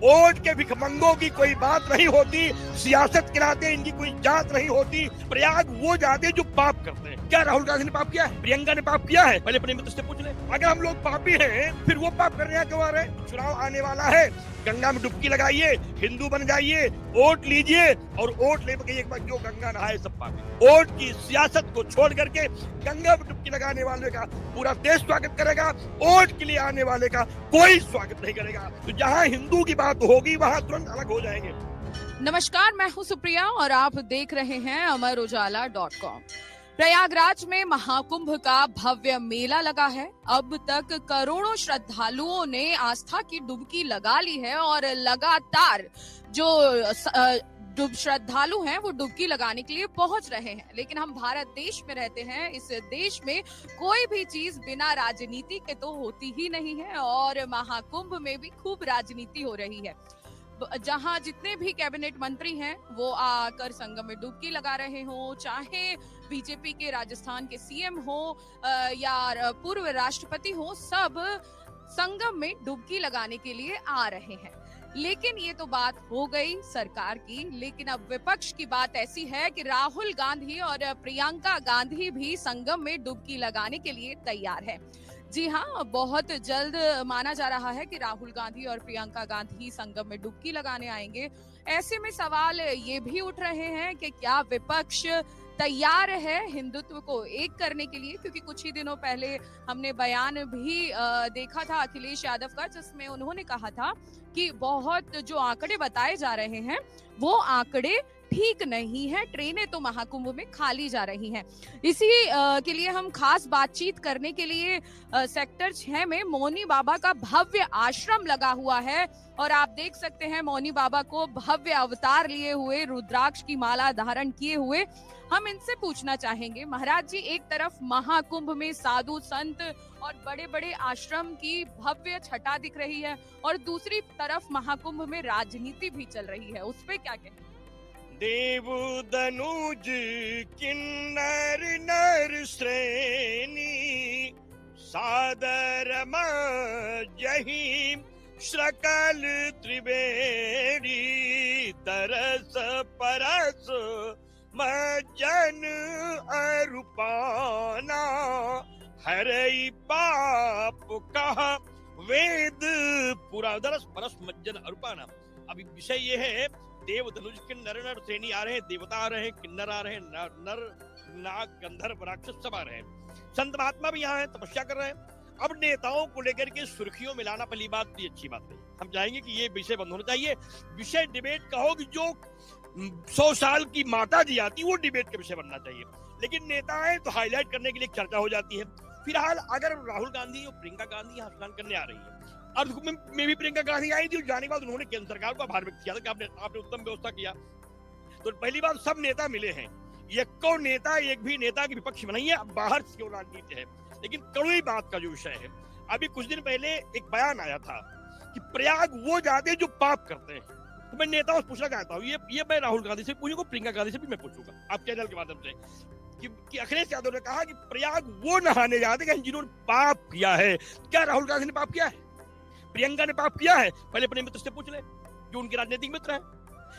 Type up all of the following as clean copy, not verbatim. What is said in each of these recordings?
Vote के भिखमंगों की कोई बात नहीं होती, सियासत के नाते इनकी कोई जात नहीं होती। प्रयाग वो जाते जो पाप करते हैं। क्या राहुल गांधी ने पाप किया है? प्रियंका ने पाप किया है? पहले अपने मित्र से पूछ ले। अगर हम लोग पापी हैं, फिर वो पाप कर रहे हैं क्यों आ रहे हैं? चुनाव आने वाला है, गंगा में डुबकी लगाइए, हिंदू बन जाइए, वोट लीजिए, और वोट ले के एक बार जो गंगा नहाए सब पापी। वोट की सियासत को छोड़ करके गंगा में डुबकी लगाने वाले का पूरा देश स्वागत करेगा, वोट के लिए आने वाले का कोई स्वागत नहीं करेगा। तो जहां हिंदू की बात होगी वहां तुरंत अलग हो जाएंगे। नमस्कार, मैं हूं सुप्रिया और आप देख रहे हैं अमरउजाला.com। प्रयागराज में महाकुंभ का भव्य मेला लगा है। अब तक करोड़ों श्रद्धालुओं ने आस्था की डुबकी लगा ली है और लगातार जो श्रद्धालु हैं वो डुबकी लगाने के लिए पहुंच रहे हैं। लेकिन हम भारत देश में रहते हैं, इस देश में कोई भी चीज बिना राजनीति के तो होती ही नहीं है और महाकुंभ में भी खूब राजनीति हो रही है। जहां जितने भी कैबिनेट मंत्री हैं वो आकर संगम में डुबकी लगा रहे हो, चाहे बीजेपी के राजस्थान के सीएम हो या पूर्व राष्ट्रपति हो, सब संगम में डुबकी लगाने के लिए आ रहे हैं। लेकिन ये तो बात हो गई सरकार की, लेकिन अब विपक्ष की बात ऐसी है कि राहुल गांधी और प्रियंका गांधी भी संगम में डुबकी लगाने के लिए तैयार है। जी हाँ, बहुत जल्द माना जा रहा है कि राहुल गांधी और प्रियंका गांधी संगम में डुबकी लगाने आएंगे। ऐसे में सवाल ये भी उठ रहे हैं कि क्या विपक्ष तैयार है हिंदुत्व को एक करने के लिए, क्योंकि कुछ ही दिनों पहले हमने बयान भी देखा था अखिलेश यादव का, जिसमें उन्होंने कहा था कि बहुत जो आंकड़े बताए जा रहे हैं वो आंकड़े ठीक नहीं है, ट्रेनें तो महाकुंभ में खाली जा रही हैं। इसी के लिए हम खास बातचीत करने के लिए सेक्टर 6 में मौनी बाबा का भव्य आश्रम लगा हुआ है और आप देख सकते हैं मौनी बाबा को भव्य अवतार लिए हुए, रुद्राक्ष की माला धारण किए हुए। हम इनसे पूछना चाहेंगे, महाराज जी, एक तरफ महाकुंभ में साधु संत और बड़े बड़े आश्रम की भव्य छटा दिख रही है और दूसरी तरफ महाकुंभ में राजनीति भी चल रही है, उस पे क्या कहें? देव दनुज किन्नर नर श्रेणी सादर जही सकल त्रिवेणी तरस परस मजन अरूपाना हरई पाप कहा वेद पुरा दरस परस मज्जन अरूपाना। अभी विषय ये है, देव धनुष किन्नर नर श्रेणी आ रहे हैं, देवता आ रहे हैं, किन्नर आ रहे हैं, नर नाग गंधर्व राक्षस सब आ रहे हैं, संत महात्मा भी यहाँ हैं, तपस्या कर रहे हैं। अब नेताओं को लेकर के सुर्खियों में लाना पहली बात ये अच्छी बात नहीं। हम चाहेंगे कि ये विषय बंद होना चाहिए। विषय डिबेट का हो कि जो 100 साल की माता जी आती वो डिबेट का विषय बनना चाहिए, लेकिन नेता है तो हाईलाइट करने के लिए चर्चा हो जाती है। फिलहाल अगर राहुल गांधी और प्रियंका गांधी यहाँ स्नान करने आ रही है, अर्ध में भी प्रियंका गांधी आई थी, जाने के बाद उन्होंने केंद्र सरकार को आभार व्यक्त किया था कि आपने उत्तम व्यवस्था किया। तो पहली बात, सब नेता मिले हैं, एक भी नेता की विपक्ष में नहीं है, बाहर से क्यों राजनीति है। लेकिन कड़वी बात का जो विषय है, अभी कुछ दिन पहले एक बयान आया था कि प्रयाग वो जाते जो पाप करते हैं। तो मैं नेताओं से पूछना चाहता हूँ, ये मैं राहुल गांधी से पूछूंगा, प्रियंका गांधी से भी मैं पूछूंगा आप चैनल के माध्यम से, कि अखिलेश यादव ने कहा कि प्रयाग वो नहाने जाते हैं जिन्होंने पाप किया है। क्या राहुल गांधी ने पाप किया है? प्रियंका ने पाप किया है? पहले अपने मित्र से पूछ ले जो उनके राजनीतिक मित्र हैं,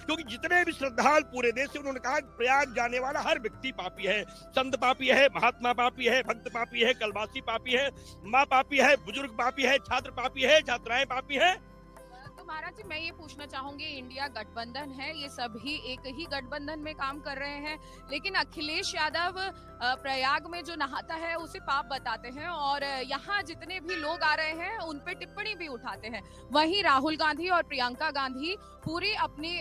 क्योंकि जितने भी श्रद्धालु पूरे देश से, उन्होंने कहा प्रयाग जाने वाला हर व्यक्ति पापी है। संत पापी है, महात्मा पापी है, भक्त पापी है, कलवासी पापी है, माँ पापी है, बुजुर्ग पापी है, छात्र पापी है, छात्राएं पापी है। तो महाराज जी, मैं ये पूछना चाहूंगी, इंडिया गठबंधन है, ये सभी एक ही गठबंधन में काम कर रहे हैं, लेकिन अखिलेश यादव प्रयाग में जो नहाता है उसे पाप बताते हैं और यहाँ जितने भी लोग आ रहे हैं उन पे टिप्पणी भी उठाते हैं। वहीं राहुल गांधी और प्रियंका गांधी पूरी अपनी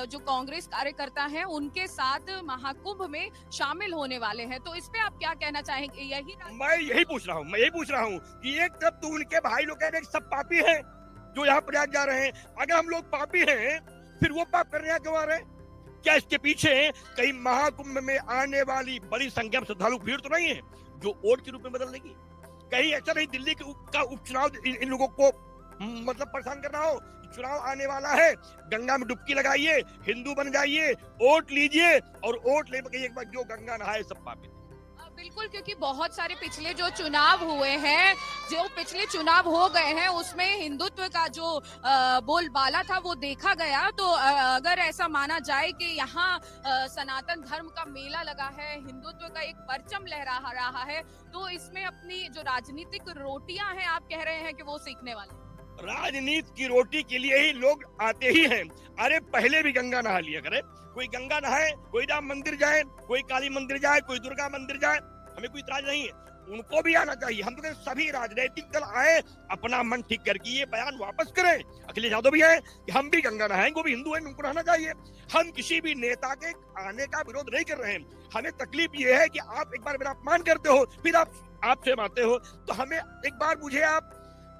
जो कांग्रेस कार्यकर्ता हैं उनके साथ महाकुंभ में शामिल होने वाले हैं, तो इस पे आप क्या कहना चाहेंगे? मैं यही पूछ रहा हूँ कि एक तरफ तो उनके भाई लोग कह रहे हैं सब पापी हैं जो यहाँ प्रयाग जा रहे हैं, अगर हम लोग पापी हैं फिर वो पाप कर रहे हैं क्यों आ रहे हैं? क्या इसके पीछे कहीं महाकुंभ में आने वाली बड़ी संख्या में श्रद्धालु भीड़ तो नहीं है जो वोट के रूप में बदल देगी? कहीं ऐसा नहीं दिल्ली का उपचुनाव इन लोगों को मतलब परेशान करना हो? चुनाव आने वाला है, गंगा में डुबकी लगाइए, हिंदू बन जाइए, वोट लीजिए, और वोट ले एक बार जो गंगा नहाए सब पापी। अब बिल्कुल, क्योंकि बहुत सारे पिछले जो चुनाव हुए हैं, जो पिछले चुनाव हो गए हैं, उसमें हिंदुत्व का जो बोलबाला था वो देखा गया। तो अगर ऐसा माना जाए कि यहाँ सनातन धर्म का मेला लगा है, हिंदुत्व का एक परचम लहरा रहा है, तो इसमें अपनी जो राजनीतिक रोटियां हैं, आप कह रहे हैं कि वो सीखने वाले। राजनीति की रोटी के लिए ही लोग आते ही हैं। अरे पहले भी गंगा नहा लिया करे, कोई गंगा नहाए, कोई राम मंदिर जाए, कोई काली मंदिर जाए, कोई दुर्गा मंदिर जाए, हमें कोई इतराज नहीं है। उनको भी आना चाहिए। हम तो सभी राजनीतिक दल आए, अपना मन ठीक करके ये बयान वापस करें। अखिलेश यादव भी है कि हम भी गंगा नहाएंगे, वो भी हिंदू हैं, उनको नहाना चाहिए। हम किसी भी नेता के आने का विरोध नहीं कर रहे हैं। हमें तकलीफ ये है कि आप एक बार मेरा अपमान करते हो, फिर आप से आते हो, तो हमें एक बार मुझे आप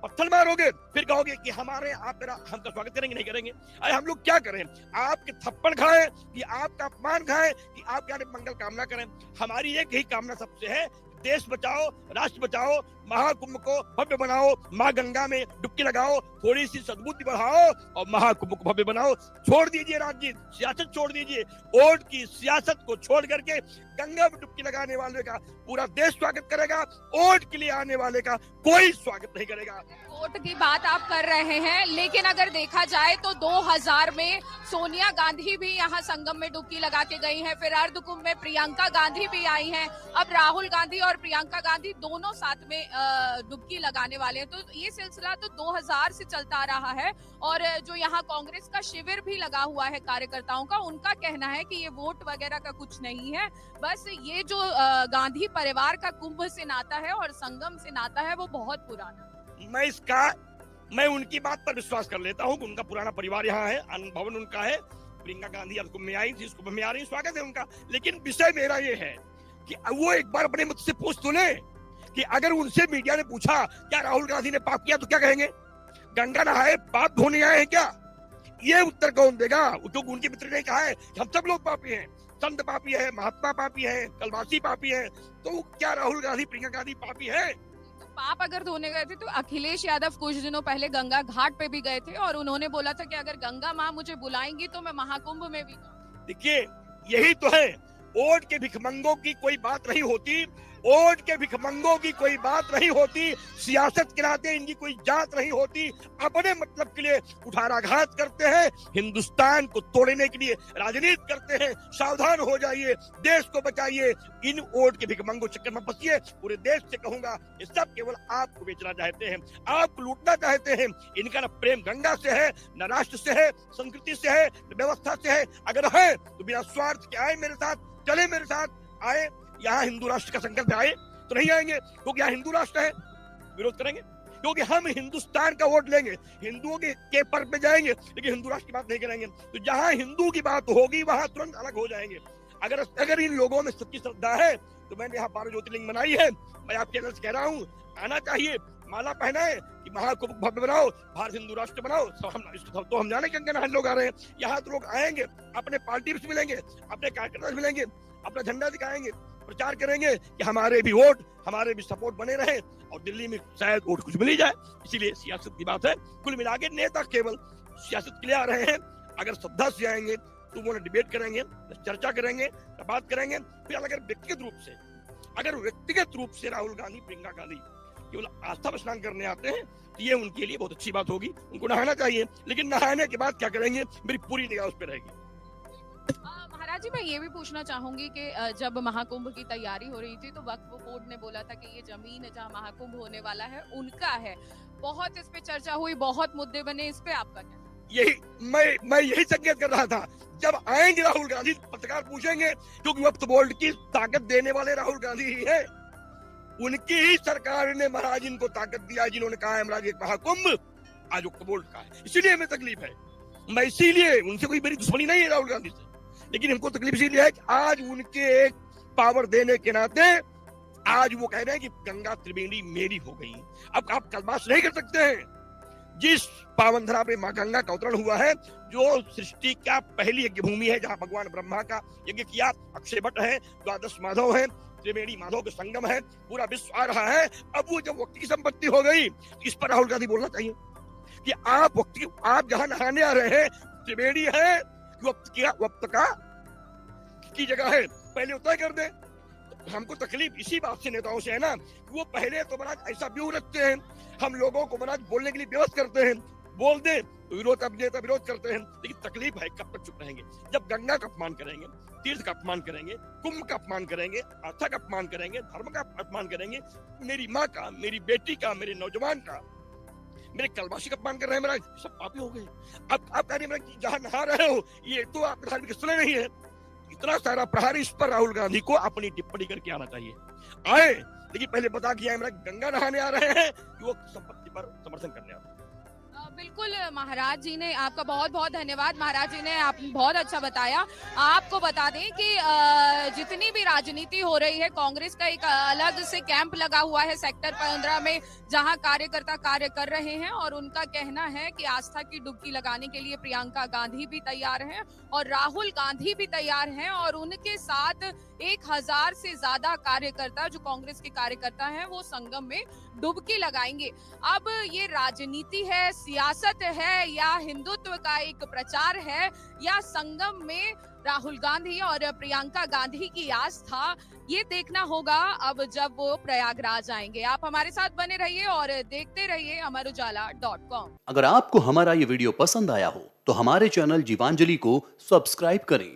पत्थर मारोगे, फिर कहोगे कि हमारे आप मेरा हमका स्वागत करेंगे, नहीं करेंगे। अरे हम लोग क्या करें? आपके थप्पड़ खाएं कि आपका अपमान खाएं कि आप क्या मंगल कामना करें? हमारी एक ही कामना सबसे है, देश बचाओ, राष्ट्र बचाओ, महाकुंभ को भव्य बनाओ, माँ गंगा में डुबकी लगाओ, थोड़ी सी सद्बुद्धि बढ़ाओ और महाकुंभ को भव्य बनाओ। छोड़ दीजिए राजनीति, सियासत छोड़ दीजिए। वोट की सियासत को छोड़ करके गंगा में डुबकी लगाने वाले का पूरा देश स्वागत करेगा, वोट के लिए आने वाले का कोई स्वागत नहीं करेगा। वोट की बात आप कर रहे हैं, लेकिन अगर देखा जाए तो 2000 में सोनिया गांधी भी यहाँ संगम में डुबकी लगा के गई हैं, फिर अर्धकुंभ में प्रियंका गांधी भी आई हैं, अब राहुल गांधी और प्रियंका गांधी दोनों साथ में डुबकी लगाने वाले हैं। तो ये सिलसिला तो 2000 से चलता आ रहा है। और जो यहाँ कांग्रेस का शिविर भी लगा हुआ है कार्यकर्ताओं का, उनका कहना है कि ये वोट वगैरह का कुछ नहीं है, बस ये जो गांधी परिवार का कुंभ से नाता है और संगम से नाता है वो बहुत पुराना। मैं उनकी बात पर विश्वास कर लेता हूँ कि उनका पुराना परिवार यहाँ है, भवन उनका है। प्रियंका गांधी अर्धकुंभ में आई थी, इस कुंभ में आ रही, स्वागत है उनका। लेकिन विषय मेरा ये है कि वो एक बार अपने मुझसे पूछ तो ले कि अगर उनसे मीडिया ने पूछा क्या राहुल गांधी ने पाप किया, तो क्या कहेंगे? गंगा नहाए पाप धोने आए हैं क्या? ये उत्तर कौन देगा? क्योंकि उनके मित्र ने कहा है कि हम सब लोग पापी हैं, संत पापी है, महात्मा पापी है, कलवासी पापी है। तो क्या राहुल गांधी, प्रियंका गांधी पापी है? पाप अगर धोने गए थे तो अखिलेश यादव कुछ दिनों पहले गंगा घाट पे भी गए थे और उन्होंने बोला था कि अगर गंगा माँ मुझे बुलाएंगी तो मैं महाकुंभ में भी। देखिए यही तो है, वोट के भिखमंगों की कोई बात नहीं होती, वोट के भिखमंगों की कोई बात नहीं होती, सियासत के नाते इनकी कोई जात नहीं होती। अपने मतलब के लिए कुठाराघात करते हैं, हिंदुस्तान को तोड़ने के लिए राजनीति करते हैं। सावधान हो जाइए, देश को बचाइए, इन वोट के भिखमंगों चक्कर में फंसिए। पूरे देश से कहूंगा, ये सब केवल आपको बेचना चाहते हैं, आपको लूटना चाहते हैं। इनका न प्रेम गंगा से है, न राष्ट्र से है, संस्कृति से है, न व्यवस्था से है। अगर है तो बिना स्वार्थ के आए मेरे साथ, चले मेरे साथ, आए। यहाँ हिंदू राष्ट्र का संकल्प आए तो नहीं आएंगे, क्योंकि यहाँ हिंदू राष्ट्र है, विरोध करेंगे। क्योंकि हम हिंदुस्तान का वोट लेंगे, हिंदुओं के पर्व पे जाएंगे, लेकिन हिंदू राष्ट्र की बात नहीं करेंगे। तो जहाँ हिंदू की बात होगी वहां तुरंत अलग हो जाएंगे। अगर इन लोगों में सच्ची श्रद्धा है तो मैंने यहाँ 12 ज्योतिर्लिंग बनाई है। मैं आपके अंदर से कह रहा हूँ, आना चाहिए, माला पहनाए कि महाकुंभ भव्य बनाओ, भारत हिंदू राष्ट्र बनाओ। तो हम जाने गंगा नहाने लोग आ रहे हैं। यहाँ तो लोग आएंगे, अपने पार्टी से मिलेंगे, अपने कार्यकर्ता से मिलेंगे, अपना झंडा दिखाएंगे, प्रचार करेंगे कि हमारे भी वोट, हमारे भी सपोर्ट बने रहे, और दिल्ली में शायद वोट कुछ मिल ही जाए। इसीलिए सियासत की बात है। कुल मिला के नेता केवल सियासत के लिए आ रहे हैं। अगर श्रद्धा से आएंगे तो वो डिबेट करेंगे, चर्चा करेंगे, बात करेंगे। फिर अगर व्यक्तिगत रूप से राहुल गांधी, प्रियंका गांधी केवल आस्था में स्नान करने आते हैं तो ये उनके लिए बहुत अच्छी बात होगी, उनको नहाना चाहिए। लेकिन नहाने के बाद क्या करेंगे, मेरी पूरी निगाह उस पर रहेगी। महाराज जी, मैं ये भी पूछना चाहूंगी कि जब महाकुंभ की तैयारी हो रही थी तो वक्फ बोर्ड ने बोला था कि ये जमीन जहाँ महाकुंभ होने वाला है उनका है। बहुत इस पे चर्चा हुई, बहुत मुद्दे बने, इस पे आपका क्या? मैं यही संकेत कर रहा था। जब आएंगे राहुल गांधी, पत्रकार पूछेंगे, क्योंकि वक्फ बोर्ड की ताकत देने वाले राहुल गांधी ही है। उनकी ही सरकार ने महाराज इनको ताकत दिया, जिन्होंने कहा है महाराज एक महाकुंभ आज वक्फ बोर्ड का है। इसीलिए हमें तकलीफ है। मैं इसीलिए, उनसे कोई मेरी दुश्मनी नहीं है राहुल गांधी से, लेकिन हमको तकलीफ इसीलिए है कि आज उनके एक पावर देने के नाते आज वो कह रहे हैं कि गंगा त्रिवेणी मेरी हो गई। अब आप कल्पना नहीं कर सकते हैं, जिस पावन धरा पे माँ गंगा का अवतरण हुआ है, जो सृष्टि का पहली यज्ञ भूमि है, जहाँ भगवान ब्रह्मा का यज्ञ किया, अक्षय वट है, द्वादश माधव है, त्रिवेणी माधव का संगम है, पूरा विश्व आ रहा है। अब वो जब वक्त की संपत्ति हो गई, इस पर राहुल गांधी बोलना चाहिए कि आप जहाँ नहाने आ रहे हैं त्रिवेणी है, वक्त का की जगह है, पहले तय कर दे। हमको तकलीफ इसी बात से नेताओं से है ना, वो पहले तो महाराज ऐसा व्यू रखते हैं, हम लोगों को महाराज बोलने के लिए व्यवस्थ करते हैं, बोल दे तो विरोध, अभिनेता विरोध करते हैं, लेकिन तकलीफ है कब तक चुप रहेंगे? जब गंगा का अपमान करेंगे, तीर्थ का अपमान करेंगे, कुंभ का अपमान करेंगे, आस्था का अपमान करेंगे, धर्म का अपमान करेंगे, मेरी माँ का, मेरी बेटी का, मेरे नौजवान का, मेरे कलवासी का अपमान कर रहे हैं महाराज, सब पापी हो गए। अब आप कह रहे हैं जहां नहा रहे हो ये तो आप प्रधानमंत्री सुने नहीं है, इतना सारा प्रहार इस पर राहुल गांधी को अपनी टिप्पणी करके आना चाहिए। आए, लेकिन पहले बता दिया है गंगा नहाने आ रहे हैं कि वो संपत्ति पर समर्थन करने आ रहे हैं। बिल्कुल महाराज जी ने, आपका बहुत बहुत धन्यवाद। महाराज जी ने आप बहुत अच्छा बताया। आपको बता दें कि जितनी भी राजनीति हो रही है, कांग्रेस का एक अलग से कैंप लगा हुआ है सेक्टर 15 में, जहां कार्यकर्ता कार्य कर रहे हैं और उनका कहना है कि आस्था की डुबकी लगाने के लिए प्रियंका गांधी भी तैयार हैं और राहुल गांधी भी तैयार हैं और उनके साथ 1000 से ज्यादा कार्यकर्ता जो कांग्रेस के कार्यकर्ता हैं वो संगम में डुबकी लगाएंगे। अब ये राजनीति है, सियासत है या हिंदुत्व का एक प्रचार है या संगम में राहुल गांधी और प्रियंका गांधी की आस्था, ये देखना होगा अब जब वो प्रयागराज आएंगे। आप हमारे साथ बने रहिए और देखते रहिए अमरउजाला.com। अगर आपको हमारा ये वीडियो पसंद आया हो तो हमारे चैनल जीवांजलि को सब्सक्राइब करें